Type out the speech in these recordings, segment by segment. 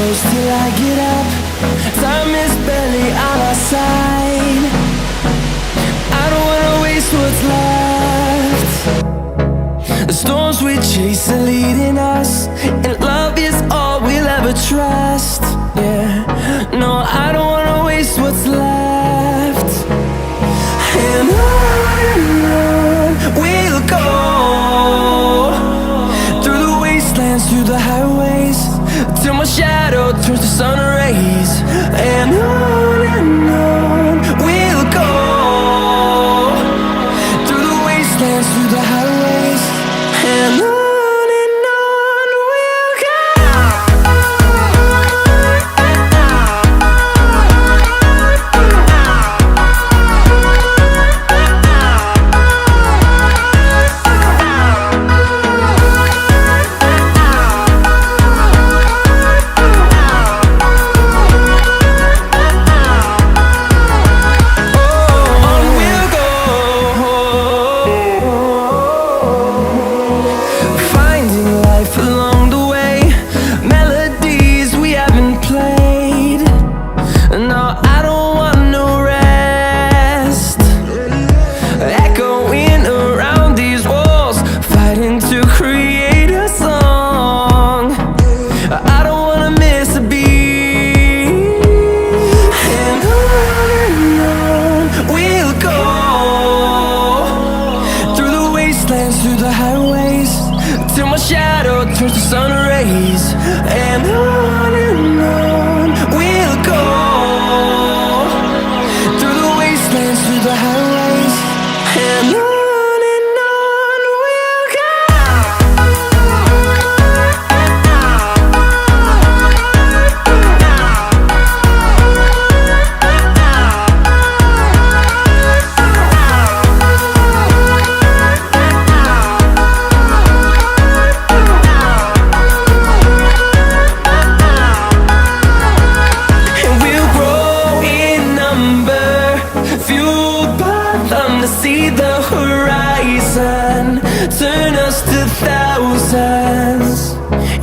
close till I get up. Time is barely on our side. I don't wanna waste what's left. The storms we chase are leading us, and love is all we'll ever trust. Yeah, no, I don't wanna waste what's left. And on we'll go, through the wastelands, through the highways, till my shadow turns to sun rays. And on we'll go, through the wastelands, through the highways, and on we'll go. Through the highways, till my shadow turns to sun rays. And on we'll go, through the wastelands, through the highways, and on we'll go. To see the horizon turn us to thousands,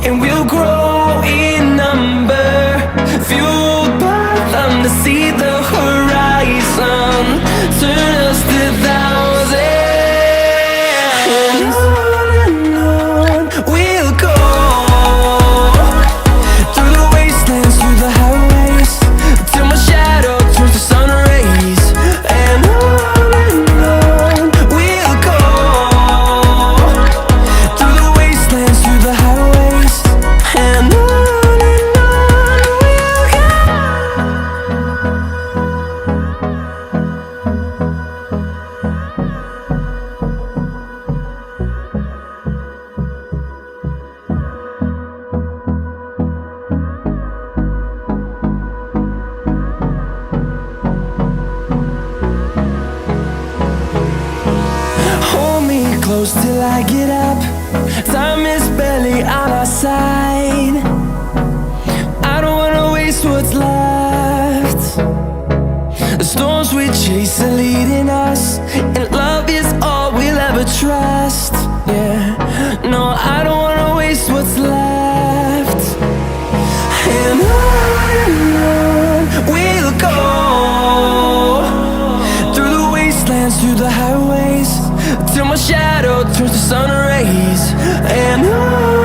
and we'll grow in number, fueled by them. To see the horizon turn us to thousands, and on we'll go, through the wastelands, through the highways, till my shadow turns to sun rays. And close till I get up. Time is barely on our side. I don't wanna waste what's left. The storms we chase are leading us, and love is all we'll ever trust. Yeah, no, I don't wanna waste what's left. And on we'll go, through the wastelands, through the highways, till my shadow turns to sun rays. And on